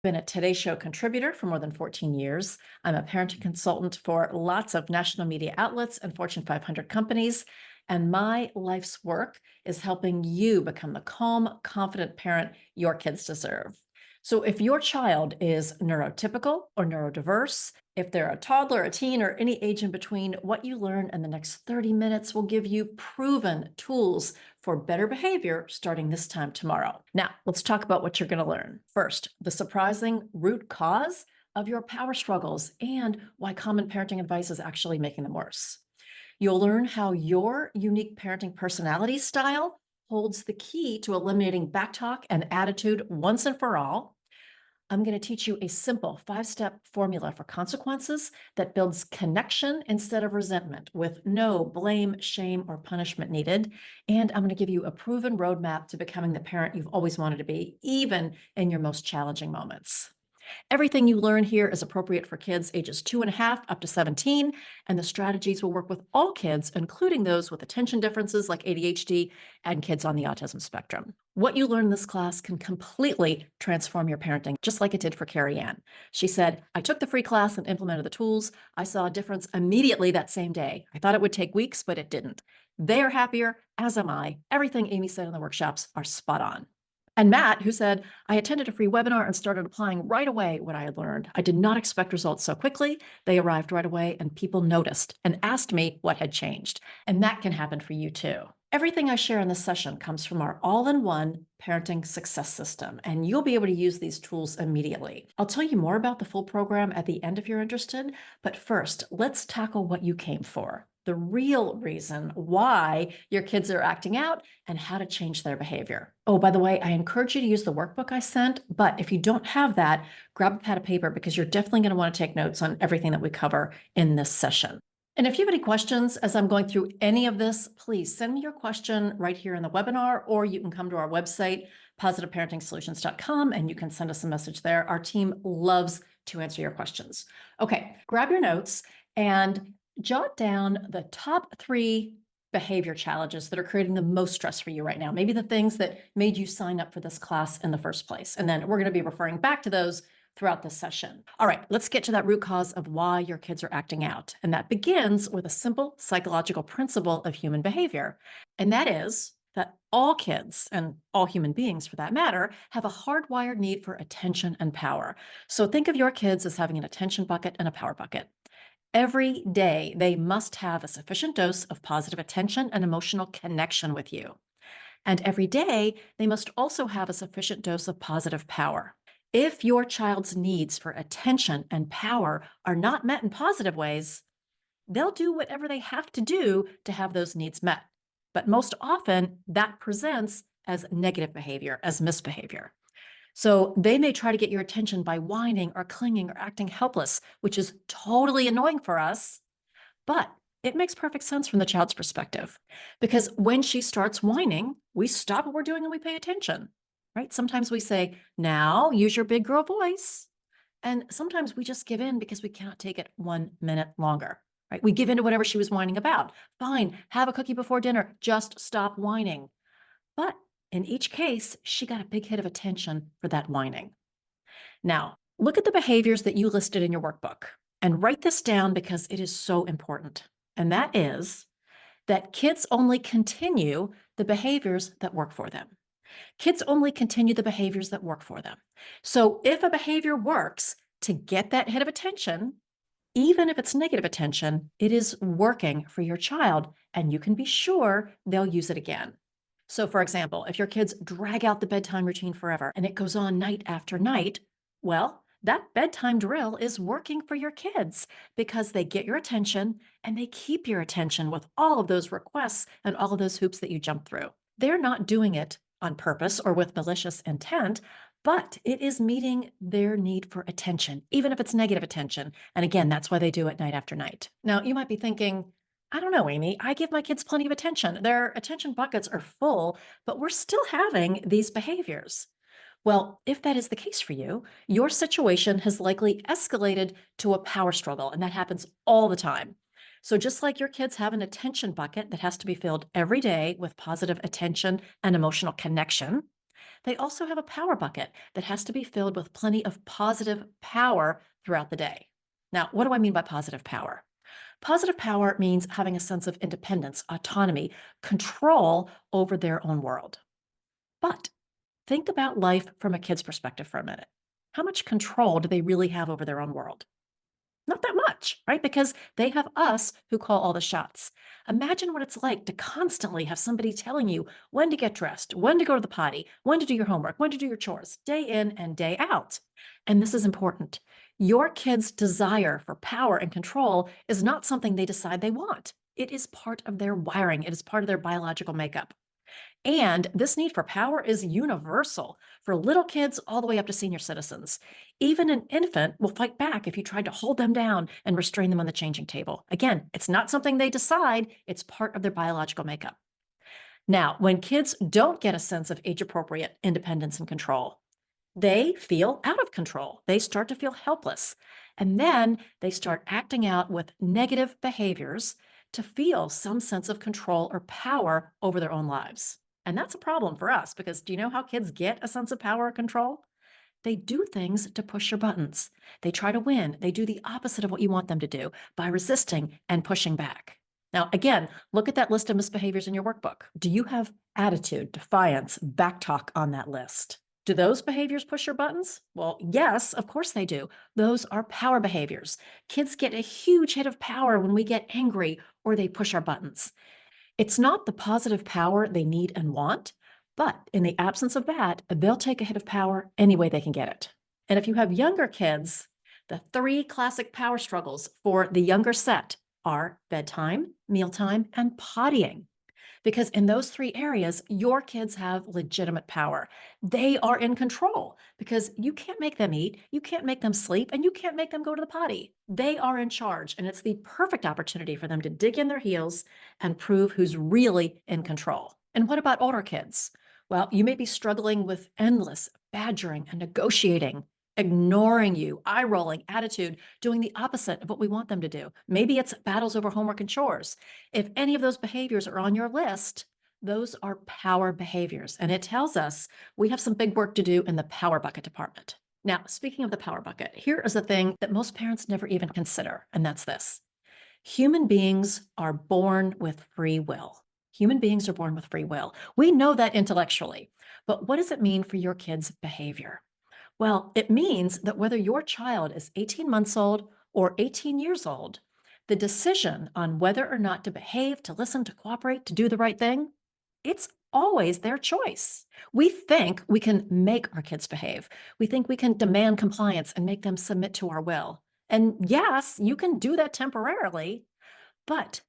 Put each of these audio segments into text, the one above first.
Been a Today Show contributor for more than 14 years. I'm a parenting consultant for lots of national media outlets and Fortune 500 companies. And my life's work is helping you become the calm, confident parent your kids deserve. So, if your child is neurotypical or neurodiverse, if they're a toddler, a teen, or any age in between, what you learn in the next 30 minutes will give you proven tools for better behavior starting this time tomorrow. Now, let's talk about what you're going to learn. First, the surprising root cause of your power struggles and why common parenting advice is actually making them worse. You'll learn how your unique parenting personality style holds the key to eliminating backtalk and attitude once and for all. I'm going to teach you a simple 5-step formula for consequences that builds connection instead of resentment with no blame, shame, or punishment needed. And I'm going to give you a proven roadmap to becoming the parent you've always wanted to be, even in your most challenging moments. Everything you learn here is appropriate for kids ages 2.5 up to 17, and the strategies will work with all kids, including those with attention differences like ADHD and kids on the autism spectrum. What you learn in this class can completely transform your parenting, just like it did for Carrie Ann. She said, I took the free class and implemented the tools. I saw a difference immediately that same day. I thought it would take weeks, but it didn't. They're happier, as am I. Everything Amy said in the workshops are spot on. And Matt, who said, I attended a free webinar and started applying right away what I had learned. I did not expect results so quickly. They arrived right away, and people noticed and asked me what had changed. And that can happen for you too. Everything I share in this session comes from our all-in-one parenting success system, and you'll be able to use these tools immediately. I'll tell you more about the full program at the end if you're interested, but first, let's tackle what you came for. The real reason why your kids are acting out and how to change their behavior. Oh, by the way, I encourage you to use the workbook I sent, but if you don't have that, grab a pad of paper because you're definitely going to want to take notes on everything that we cover in this session. And if you have any questions as I'm going through any of this, please send me your question right here in the webinar, or you can come to our website, positiveparentingsolutions.com, and you can send us a message there. Our team loves to answer your questions. Okay, grab your notes and jot down the top 3 behavior challenges that are creating the most stress for you right now. Maybe the things that made you sign up for this class in the first place. And then we're going to be referring back to those throughout this session. All right, let's get to that root cause of why your kids are acting out. And that begins with a simple psychological principle of human behavior. And that is that all kids, and all human beings for that matter, have a hardwired need for attention and power. So think of your kids as having an attention bucket and a power bucket. Every day, they must have a sufficient dose of positive attention and emotional connection with you. And every day, they must also have a sufficient dose of positive power. If your child's needs for attention and power are not met in positive ways, they'll do whatever they have to do to have those needs met. But most often, that presents as negative behavior, as misbehavior. So they may try to get your attention by whining or clinging or acting helpless, which is totally annoying for us, but it makes perfect sense from the child's perspective. Because when she starts whining, we stop what we're doing and we pay attention, right? Sometimes we say, now use your big girl voice. And sometimes we just give in because we cannot take it 1 minute longer, right? We give in to whatever she was whining about. Fine, have a cookie before dinner, just stop whining. But in each case, she got a big hit of attention for that whining. Now, look at the behaviors that you listed in your workbook and write this down because it is so important. And that is that kids only continue the behaviors that work for them. Kids only continue the behaviors that work for them. So if a behavior works to get that hit of attention, even if it's negative attention, it is working for your child, and you can be sure they'll use it again. So, for example, if your kids drag out the bedtime routine forever and it goes on night after night, well, that bedtime drill is working for your kids because they get your attention and they keep your attention with all of those requests and all of those hoops that you jump through. They're not doing it on purpose or with malicious intent, but it is meeting their need for attention, even if it's negative attention. And again, that's why they do it night after night. Now, you might be thinking, I don't know, Amy. I give my kids plenty of attention. Their attention buckets are full, but we're still having these behaviors. Well, if that is the case for you, your situation has likely escalated to a power struggle, and that happens all the time. So, just like your kids have an attention bucket that has to be filled every day with positive attention and emotional connection, They also have a power bucket that has to be filled with plenty of positive power throughout the day. Now, what do I mean by positive power? Positive power means having a sense of independence, autonomy, control over their own world. But think about life from a kid's perspective for a minute. How much control do they really have over their own world? Not that much, right? Because they have us who call all the shots. Imagine what it's like to constantly have somebody telling you when to get dressed, when to go to the potty, when to do your homework, when to do your chores, day in and day out. And this is important. Your kid's desire for power and control is not something they decide they want. It is part of their wiring, it is part of their biological makeup. And this need for power is universal for little kids all the way up to senior citizens. Even an infant will fight back if you try to hold them down and restrain them on the changing table. Again, it's not something they decide, it's part of their biological makeup. Now, when kids don't get a sense of age appropriate independence and control, they feel out of control. They start to feel helpless. And then they start acting out with negative behaviors to feel some sense of control or power over their own lives. And that's a problem for us because do you know how kids get a sense of power or control? They do things to push your buttons. They try to win. They do the opposite of what you want them to do by resisting and pushing back. Now, again, look at that list of misbehaviors in your workbook. Do you have attitude, defiance, backtalk on that list? Do those behaviors push your buttons? Well, yes, of course they do. Those are power behaviors. Kids get a huge hit of power when we get angry or they push our buttons. It's not the positive power they need and want, but in the absence of that, they'll take a hit of power any way they can get it. And if you have younger kids, the three classic power struggles for the younger set are bedtime, mealtime, and pottying. Because in those three areas, your kids have legitimate power. They are in control because you can't make them eat, you can't make them sleep, and you can't make them go to the potty. They are in charge, and it's the perfect opportunity for them to dig in their heels and prove who's really in control. And what about older kids? Well, you may be struggling with endless badgering and negotiating, ignoring you, eye rolling attitude, doing the opposite of what we want them to do. Maybe it's battles over homework and chores. If any of those behaviors are on your list, those are power behaviors. And it tells us we have some big work to do in the power bucket department. Now, speaking of the power bucket, here is the thing that most parents never even consider, and that's this. Human beings are born with free will. Human beings are born with free will. We know that intellectually, but what does it mean for your kid's behavior? Well, it means that whether your child is 18 months old or 18 years old, the decision on whether or not to behave, to listen, to cooperate, to do the right thing, it's always their choice. We think we can make our kids behave. We think we can demand compliance and make them submit to our will. And yes, you can do that temporarily, but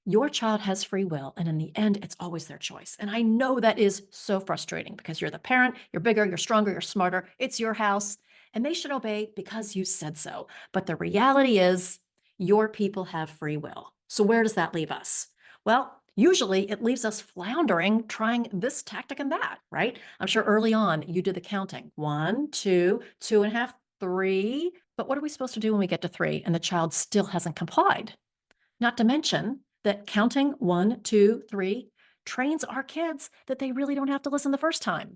your child has free will, and in the end, it's always their choice. And I know that is so frustrating because you're the parent, you're bigger, you're stronger, you're smarter, it's your house, and they should obey because you said so. But the reality is, your people have free will. So where does that leave us? Well, usually it leaves us floundering, trying this tactic and that, right? I'm sure early on you did the counting. 1, 2, 2.5, 3. But what are we supposed to do when we get to 3 and the child still hasn't complied? Not to mention that counting 1, 2, 3 trains our kids that they really don't have to listen the first time.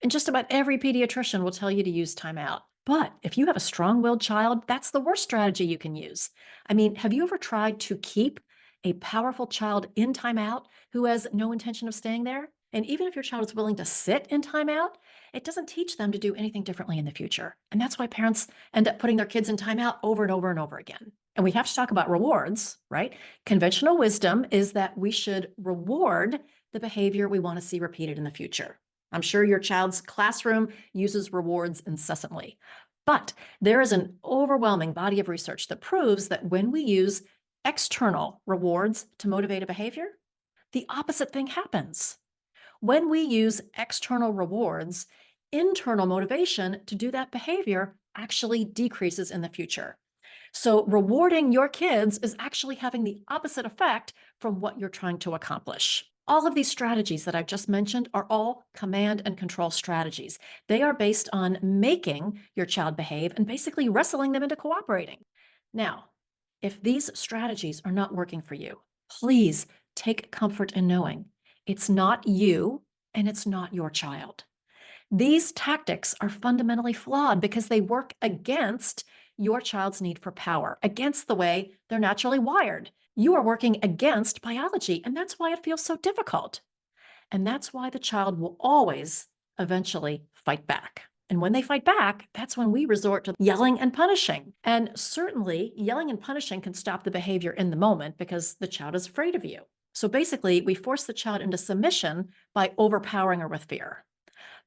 And just about every pediatrician will tell you to use timeout. But if you have a strong willed child, that's the worst strategy you can use. I mean, have you ever tried to keep a powerful child in timeout who has no intention of staying there? And even if your child is willing to sit in timeout, it doesn't teach them to do anything differently in the future. And that's why parents end up putting their kids in timeout over and over and over again. And we have to talk about rewards, right? Conventional wisdom is that we should reward the behavior we want to see repeated in the future. I'm sure your child's classroom uses rewards incessantly. But there is an overwhelming body of research that proves that when we use external rewards to motivate a behavior, the opposite thing happens. When we use external rewards, internal motivation to do that behavior actually decreases in the future. So rewarding your kids is actually having the opposite effect from what you're trying to accomplish. All of these strategies that I've just mentioned are all command and control strategies. They are based on making your child behave and basically wrestling them into cooperating. Now, if these strategies are not working for you, please take comfort in knowing it's not you and it's not your child. These tactics are fundamentally flawed because they work against your child's need for power, against the way they're naturally wired. You are working against biology, and that's why it feels so difficult. And that's why the child will always eventually fight back. And when they fight back, that's when we resort to yelling and punishing. And certainly, yelling and punishing can stop the behavior in the moment because the child is afraid of you. So basically, we force the child into submission by overpowering her with fear.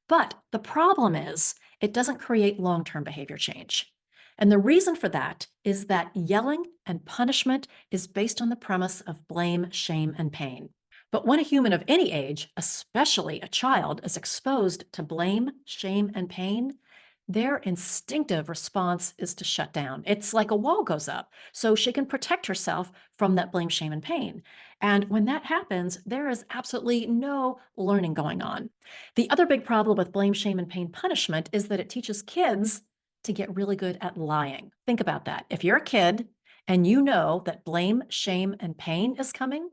But the problem is, it doesn't create long term behavior change. And the reason for that is that yelling and punishment is based on the premise of blame, shame, and pain. But when a human of any age, especially a child, is exposed to blame, shame, and pain, their instinctive response is to shut down. It's like a wall goes up so she can protect herself from that blame, shame, and pain. And when that happens, there is absolutely no learning going on. The other big problem with blame, shame, and pain punishment is that it teaches kids to get really good at lying. Think about that. If you're a kid and you know that blame, shame, and pain is coming,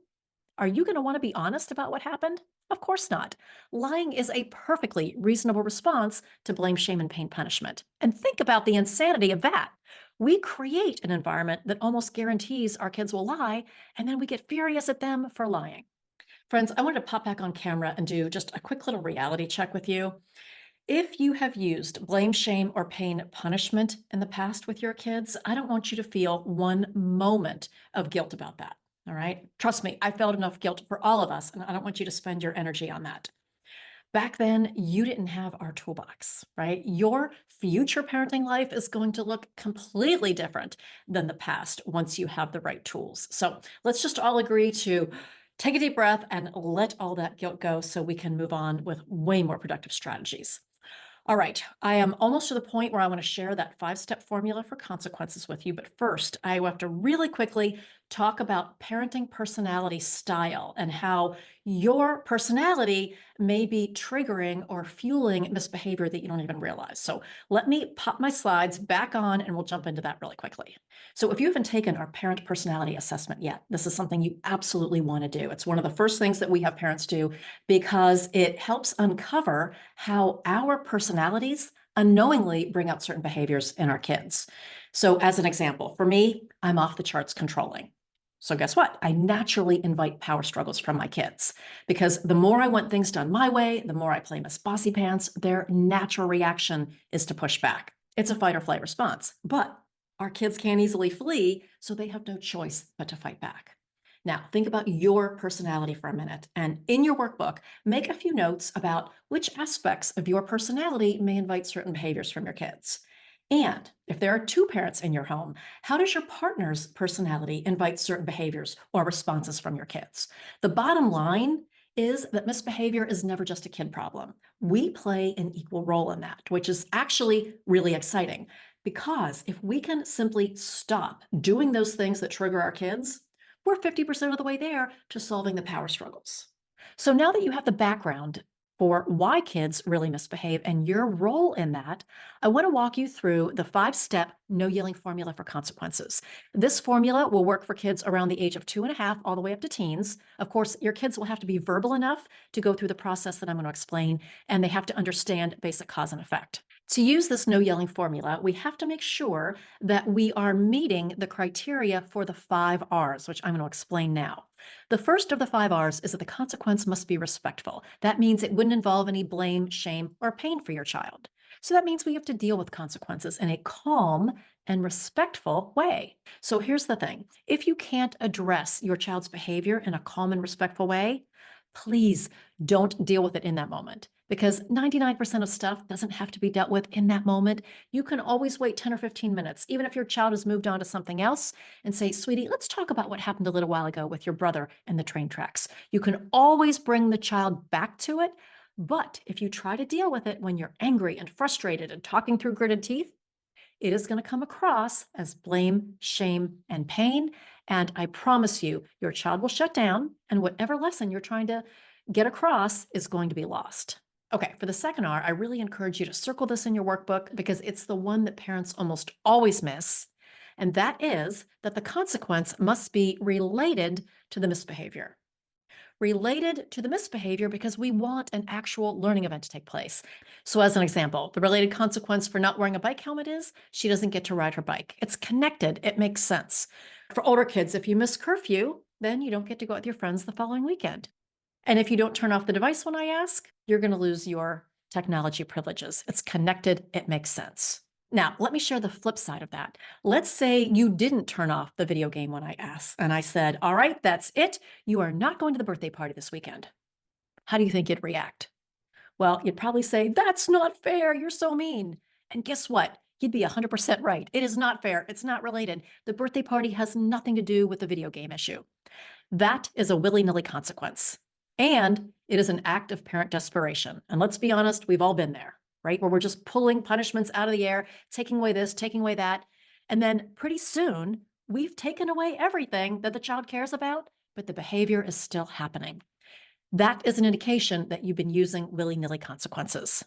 are you going to want to be honest about what happened? Of course not. Lying is a perfectly reasonable response to blame, shame, and pain punishment. And think about the insanity of that. We create an environment that almost guarantees our kids will lie, and then we get furious at them for lying. Friends, I wanted to pop back on camera and do just a quick little reality check with you. If you have used blame, shame, or pain punishment in the past with your kids, I don't want you to feel one moment of guilt about that. All right. Trust me, I felt enough guilt for all of us, and I don't want you to spend your energy on that. Back then, you didn't have our toolbox, right? Your future parenting life is going to look completely different than the past once you have the right tools. So let's just all agree to take a deep breath and let all that guilt go so we can move on with way more productive strategies. All right, I am almost to the point where I want to share that 5-step formula for consequences with you. But first, I have to really quickly talk about parenting personality style and how your personality may be triggering or fueling misbehavior that you don't even realize. So let me pop my slides back on and we'll jump into that really quickly. So if you haven't taken our parent personality assessment yet, this is something you absolutely want to do. It's one of the first things that we have parents do because it helps uncover how our personalities unknowingly bring out certain behaviors in our kids. So, as an example, for me, I'm off the charts controlling. So, guess what? I naturally invite power struggles from my kids because the more I want things done my way, the more I play Miss Bossy Pants, their natural reaction is to push back. It's a fight or flight response. But our kids can't easily flee, so they have no choice but to fight back. Now, think about your personality for a minute. And in your workbook, make a few notes about which aspects of your personality may invite certain behaviors from your kids. And if there are two parents in your home, how does your partner's personality invite certain behaviors or responses from your kids? The bottom line is that misbehavior is never just a kid problem. We play an equal role in that, which is actually really exciting. Because if we can simply stop doing those things that trigger our kids, we're 50% of the way there to solving the power struggles. So now that you have the background for why kids really misbehave and your role in that, I want to walk you through the 5-step no yelling formula for consequences. This formula will work for kids around the age of 2.5 all the way up to teens. Of course, your kids will have to be verbal enough to go through the process that I'm going to explain, and they have to understand basic cause and effect. To use this no yelling formula, we have to make sure that we are meeting the criteria for the 5 R's, which I'm going to explain now. The first of the 5 R's is that the consequence must be respectful. That means it wouldn't involve any blame, shame, or pain for your child. So that means we have to deal with consequences in a calm and respectful way. So here's the thing. If you can't address your child's behavior in a calm and respectful way, please don't deal with it in that moment because 99% of stuff doesn't have to be dealt with in that moment. You can always wait 10 or 15 minutes, even if your child has moved on to something else, and say, sweetie, let's talk about what happened a little while ago with your brother and the train tracks. You can always bring the child back to it. But if you try to deal with it when you're angry and frustrated and talking through gritted teeth, it is going to come across as blame, shame, and pain. And I promise you, your child will shut down, and whatever lesson you're trying to get across is going to be lost. Okay, for the second R, I really encourage you to circle this in your workbook because it's the one that parents almost always miss. And that is that the consequence must be related to the misbehavior. related to the misbehavior because we want an actual learning event to take place. So, as an example, the related consequence for not wearing a bike helmet is she doesn't get to ride her bike. It's connected, it makes sense. For older kids, if you miss curfew, then you don't get to go out with your friends the following weekend. And if you don't turn off the device when I ask, you're going to lose your technology privileges. It's connected, it makes sense. Now, let me share the flip side of that. Let's say you didn't turn off the video game when I asked, and I said, all right, that's it. You are not going to the birthday party this weekend. How do you think you'd react? Well, you'd probably say, that's not fair. You're so mean. And guess what? You'd be 100% right. It is not fair. It's not related. The birthday party has nothing to do with the video game issue. That is a willy-nilly consequence. And it is an act of parent desperation. And let's be honest, we've all been there, right? Where we're just pulling punishments out of the air, taking away this, taking away that. And then pretty soon, we've taken away everything that the child cares about, but the behavior is still happening. That is an indication that you've been using willy-nilly consequences.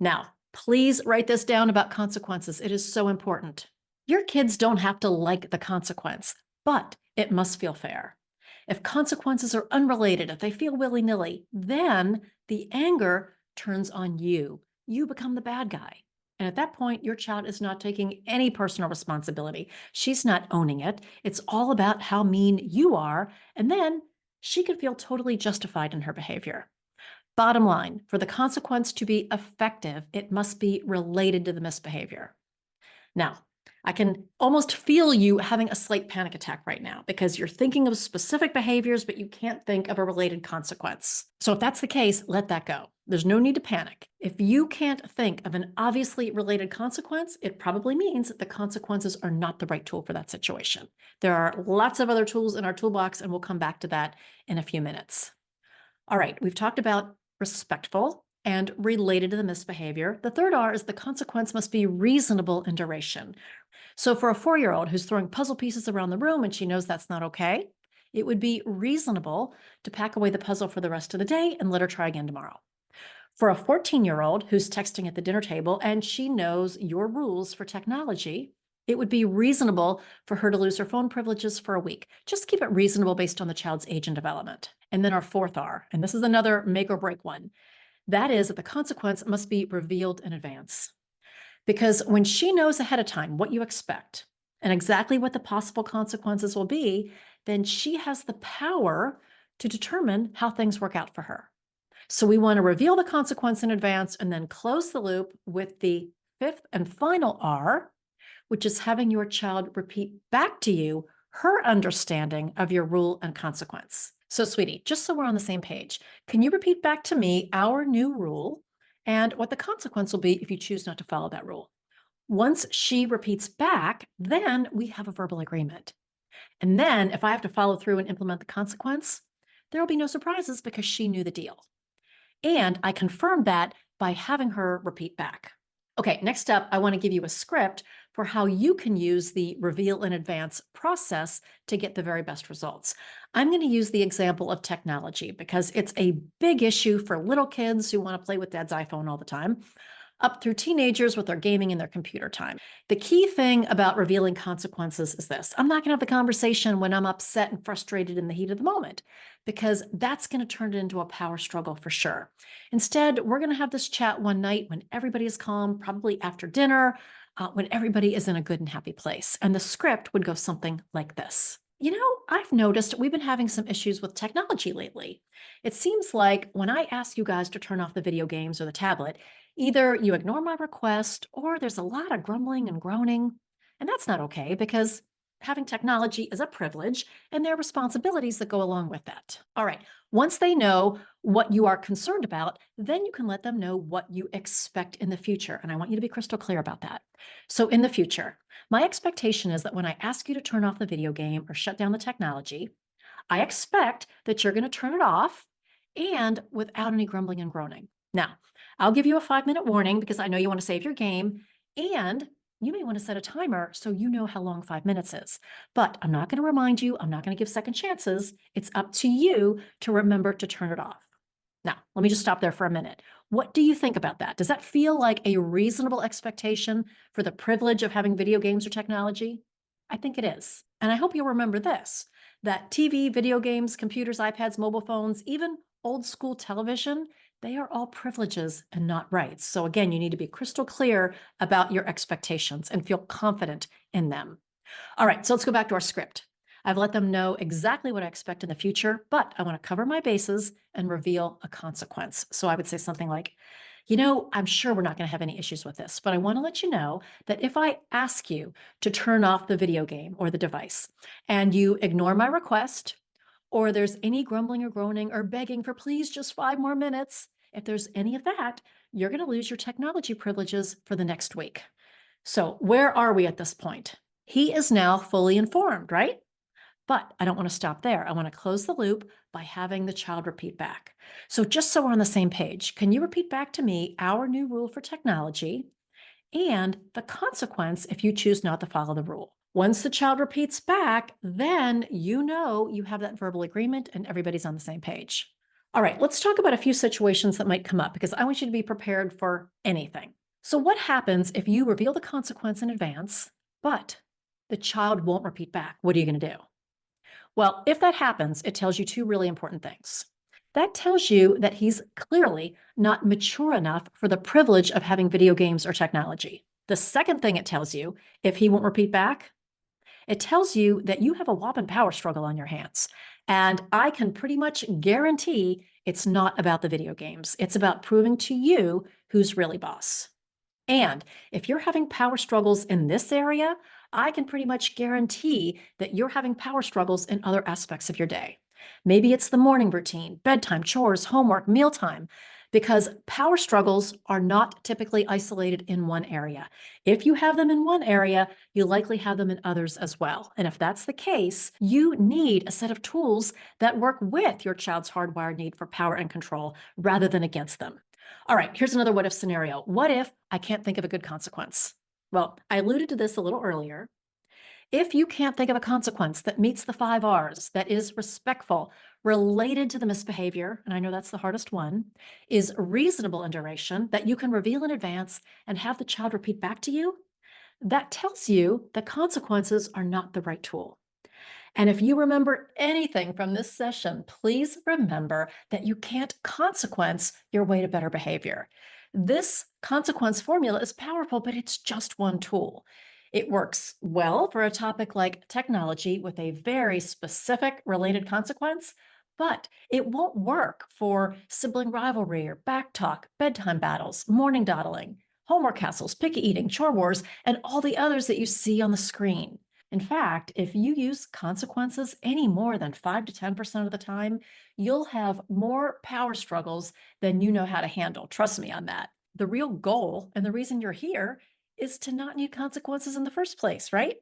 Now, please write this down about consequences. It is so important. Your kids don't have to like the consequence, but it must feel fair. If consequences are unrelated, if they feel willy-nilly, then the anger turns on you. You become the bad guy. And at that point, your child is not taking any personal responsibility. She's not owning it. It's all about how mean you are. And then she could feel totally justified in her behavior. Bottom line, for the consequence to be effective, it must be related to the misbehavior. Now, I can almost feel you having a slight panic attack right now because you're thinking of specific behaviors, but you can't think of a related consequence. So if that's the case, let that go. There's no need to panic. If you can't think of an obviously related consequence, it probably means that the consequences are not the right tool for that situation. There are lots of other tools in our toolbox, and we'll come back to that in a few minutes. All right, we've talked about respectful and related to the misbehavior. The third R is the consequence must be reasonable in duration. So for a 4-year-old who's throwing puzzle pieces around the room and she knows that's not okay, it would be reasonable to pack away the puzzle for the rest of the day and let her try again tomorrow. For a 14-year-old who's texting at the dinner table and she knows your rules for technology, it would be reasonable for her to lose her phone privileges for a week. Just keep it reasonable based on the child's age and development. And then our fourth R, and this is another make or break one, that is that the consequence must be revealed in advance. Because when she knows ahead of time what you expect and exactly what the possible consequences will be, then she has the power to determine how things work out for her. So we want to reveal the consequence in advance and then close the loop with the fifth and final R, which is having your child repeat back to you her understanding of your rule and consequence. So, sweetie, just so we're on the same page, can you repeat back to me our new rule and what the consequence will be if you choose not to follow that rule? Once she repeats back, then we have a verbal agreement. And then if I have to follow through and implement the consequence, there will be no surprises because she knew the deal. And I confirmed that by having her repeat back. Okay, next up, I want to give you a script for how you can use the reveal in advance process to get the very best results. I'm going to use the example of technology because it's a big issue for little kids who want to play with dad's iPhone all the time, up through teenagers with their gaming and their computer time. The key thing about revealing consequences is this. I'm not going to have the conversation when I'm upset and frustrated in the heat of the moment, because that's going to turn it into a power struggle for sure. Instead, we're going to have this chat one night when everybody is calm, probably after dinner, when everybody is in a good and happy place. And the script would go something like this. You know, I've noticed we've been having some issues with technology lately. It seems like when I ask you guys to turn off the video games or the tablet, either you ignore my request or there's a lot of grumbling and groaning. And that's not okay because having technology is a privilege and there are responsibilities that go along with that. All right. Once they know what you are concerned about, then you can let them know what you expect in the future. And I want you to be crystal clear about that. So in the future, my expectation is that when I ask you to turn off the video game or shut down the technology, I expect that you're going to turn it off and without any grumbling and groaning. Now, I'll give you a 5-minute warning because I know you want to save your game, and you may want to set a timer so you know how long 5 minutes is. But I'm not going to remind you, I'm not going to give second chances. It's up to you to remember to turn it off. Now, let me just stop there for a minute. What do you think about that? Does that feel like a reasonable expectation for the privilege of having video games or technology? I think it is. And I hope you'll remember this. that TV, video games, computers, iPads, mobile phones, even old school television, they are all privileges and not rights. So again, you need to be crystal clear about your expectations and feel confident in them. All right, so let's go back to our script. I've let them know exactly what I expect in the future, but I want to cover my bases and reveal a consequence. So I would say something like, I'm sure we're not going to have any issues with this, but I want to let you know that if I ask you to turn off the video game or the device and you ignore my request, or there's any grumbling or groaning or begging for please just 5 more minutes, if there's any of that, you're going to lose your technology privileges for the next week. So where are we at this point? He is now fully informed, right? But I don't want to stop there. I want to close the loop by having the child repeat back. So just so we're on the same page, can you repeat back to me our new rule for technology and the consequence if you choose not to follow the rule? Once the child repeats back, then you have that verbal agreement and everybody's on the same page. All right, let's talk about a few situations that might come up because I want you to be prepared for anything. So what happens if you reveal the consequence in advance, but the child won't repeat back? What are you going to do? Well, if that happens, it tells you two really important things. That tells you that he's clearly not mature enough for the privilege of having video games or technology. The second thing it tells you, if he won't repeat back, it tells you that you have a whopping power struggle on your hands. And I can pretty much guarantee it's not about the video games. It's about proving to you who's really boss. And if you're having power struggles in this area, I can pretty much guarantee that you're having power struggles in other aspects of your day. Maybe it's the morning routine, bedtime, chores, homework, mealtime, because power struggles are not typically isolated in one area. If you have them in one area, you likely have them in others as well. And if that's the case, you need a set of tools that work with your child's hardwired need for power and control rather than against them. All right, here's another what if scenario. What if I can't think of a good consequence? Well, I alluded to this a little earlier. If you can't think of a consequence that meets the 5 R's, that is respectful, related to the misbehavior, and I know that's the hardest one, is reasonable in duration, that you can reveal in advance and have the child repeat back to you, that tells you that consequences are not the right tool. And if you remember anything from this session, please remember that you can't consequence your way to better behavior. This consequence formula is powerful, but it's just one tool. It works well for a topic like technology with a very specific related consequence, but it won't work for sibling rivalry or backtalk, bedtime battles, morning dawdling, homework hassles, picky eating, chore wars, and all the others that you see on the screen. In fact, if you use consequences any more than 5 to 10% of the time, you'll have more power struggles than you know how to handle. Trust me on that. The real goal and the reason you're here is to not need consequences in the first place, right?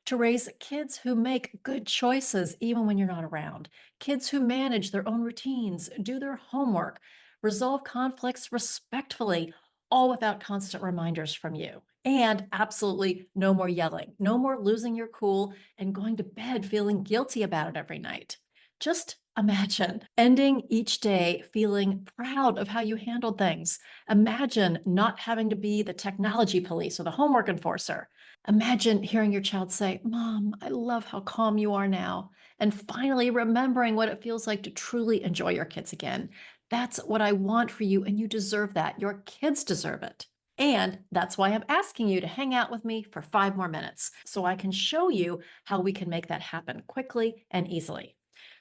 To raise kids who make good choices even when you're not around, kids who manage their own routines, do their homework, resolve conflicts respectfully, all without constant reminders from you. And absolutely no more yelling, no more losing your cool and going to bed feeling guilty about it every night. Just imagine ending each day feeling proud of how you handled things. Imagine not having to be the technology police or the homework enforcer. Imagine hearing your child say, "Mom, I love how calm you are now." And finally remembering what it feels like to truly enjoy your kids again. That's what I want for you, and you deserve that. Your kids deserve it. And that's why I'm asking you to hang out with me for 5 more minutes so I can show you how we can make that happen quickly and easily.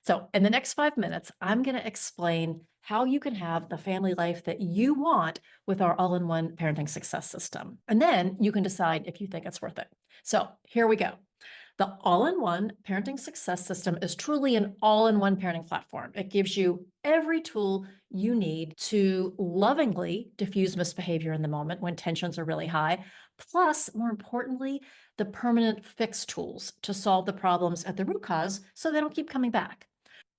So, in the next 5 minutes, I'm going to explain how you can have the family life that you want with our all in one parenting success system. And then you can decide if you think it's worth it. So, here we go. The all-in-one parenting success system is truly an all-in-one parenting platform. It gives you every tool you need to lovingly diffuse misbehavior in the moment when tensions are really high, plus, more importantly, the permanent fix tools to solve the problems at the root cause so they don't keep coming back.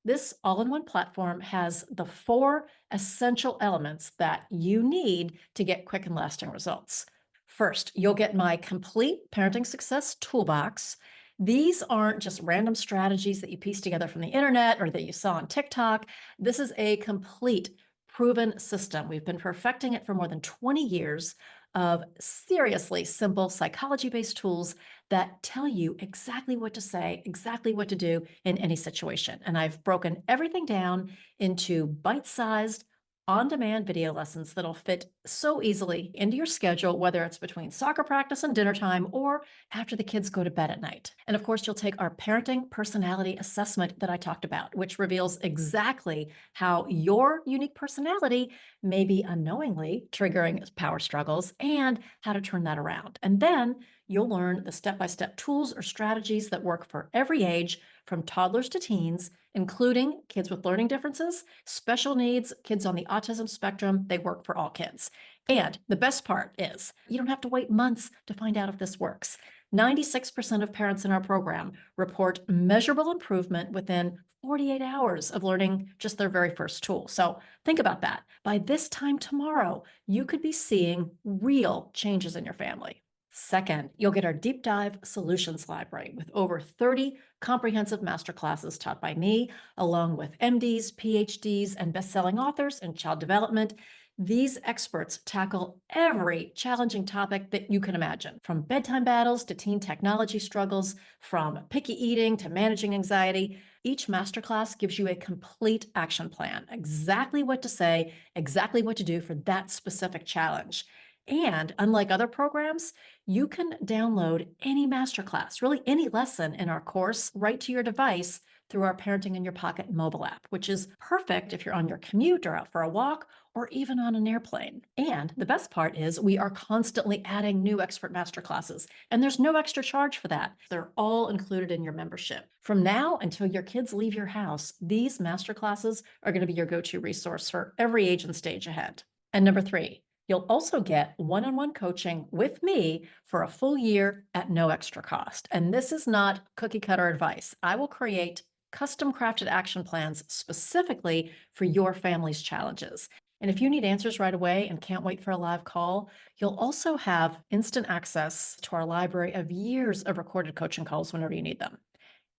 This all-in-one platform has the 4 essential elements that you need to get quick and lasting results. First, you'll get my complete parenting success toolbox. These aren't just random strategies that you piece together from the internet or that you saw on TikTok. This is a complete proven system. We've been perfecting it for more than 20 years. of seriously simple psychology-based tools that tell you exactly what to say, exactly what to do in any situation. And I've broken everything down into bite-sized, on-demand video lessons that'll fit so easily into your schedule, whether it's between soccer practice and dinner time or after the kids go to bed at night. And of course, you'll take our parenting personality assessment that I talked about, which reveals exactly how your unique personality may be unknowingly triggering power struggles and how to turn that around. And then you'll learn the step-by-step tools or strategies that work for every age, from toddlers to teens, including kids with learning differences, special needs, kids on the autism spectrum. They work for all kids. And the best part is you don't have to wait months to find out if this works. 96% of parents in our program report measurable improvement within 48 hours of learning just their very first tool. So think about that. By this time tomorrow, you could be seeing real changes in your family. Second, you'll get our deep dive solutions library with over 30 comprehensive masterclasses taught by me, along with MDs, PhDs, and best-selling authors in child development. These experts tackle every challenging topic that you can imagine, from bedtime battles to teen technology struggles, from picky eating to managing anxiety. Each masterclass gives you a complete action plan, exactly what to say, exactly what to do for that specific challenge. And unlike other programs, you can download any masterclass, really any lesson in our course, right to your device through our Parenting in Your Pocket mobile app, which is perfect if you're on your commute or out for a walk or even on an airplane. And the best part is we are constantly adding new expert masterclasses, and there's no extra charge for that. They're all included in your membership. From now until your kids leave your house, these masterclasses are going to be your go-to resource for every age and stage ahead. And number three, you'll also get one-on-one coaching with me for a full year at no extra cost. And this is not cookie cutter advice. I will create custom crafted action plans specifically for your family's challenges. And if you need answers right away and can't wait for a live call, you'll also have instant access to our library of years of recorded coaching calls whenever you need them.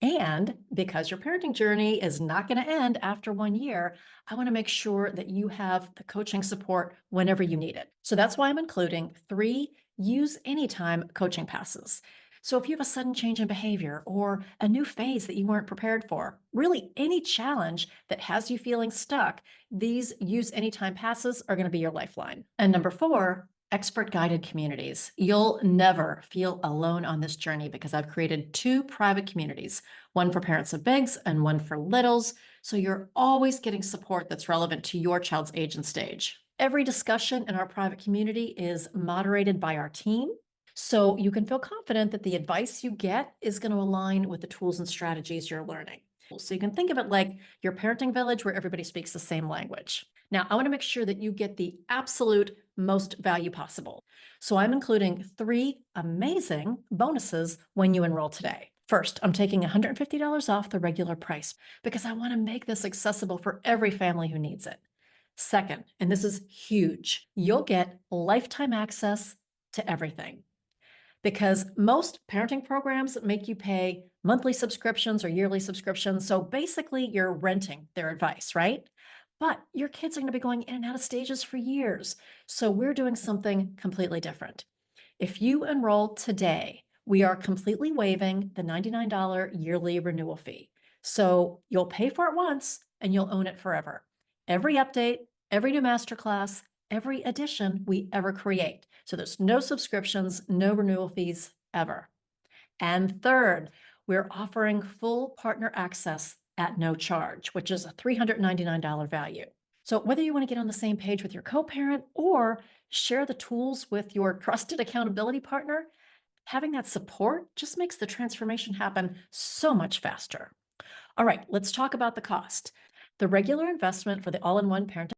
And because your parenting journey is not going to end after 1 year, I want to make sure that you have the coaching support whenever you need it. So that's why I'm including 3 use anytime coaching passes. So if you have a sudden change in behavior or a new phase that you weren't prepared for, really any challenge that has you feeling stuck, these use anytime passes are going to be your lifeline. And number 4, expert guided communities. You'll never feel alone on this journey because I've created 2 private communities, one for parents of bigs and one for littles. So you're always getting support that's relevant to your child's age and stage. Every discussion in our private community is moderated by our team, so you can feel confident that the advice you get is going to align with the tools and strategies you're learning. So you can think of it like your parenting village where everybody speaks the same language. Now, I want to make sure that you get the absolute most value possible. So I'm including 3 amazing bonuses when you enroll today. First, I'm taking $150 off the regular price because I want to make this accessible for every family who needs it. Second, and this is huge, you'll get lifetime access to everything, because most parenting programs make you pay monthly subscriptions or yearly subscriptions. So basically, you're renting their advice, right? But your kids are going to be going in and out of stages for years. So we're doing something completely different. If you enroll today, we are completely waiving the $99 yearly renewal fee. So you'll pay for it once and you'll own it forever. Every update, every new masterclass, every edition we ever create. So there's no subscriptions, no renewal fees ever. And third, we're offering full partner access at no charge, which is a $399 value. So whether you want to get on the same page with your co-parent or share the tools with your trusted accountability partner, having that support just makes the transformation happen so much faster. All right, let's talk about the cost. The regular investment for the all-in-one parenting